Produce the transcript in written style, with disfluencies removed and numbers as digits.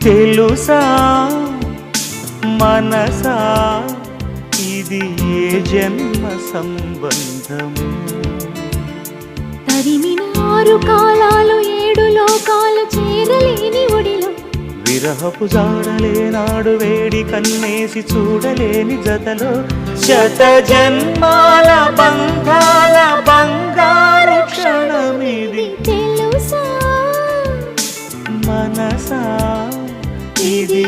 తెలుసా మనసా ఇది ఏ జన్మ సంబంధము తరిమిన 6 కాలాలు 7 లోకాలు చేరలేని ఒడిలో విరహపు జాడలేనాడు వేడి కన్నేసి చూడలేని జతలో శత జన్మాల బంధాల బంగారు క్షణమిది తెలుసా మనసా ఇది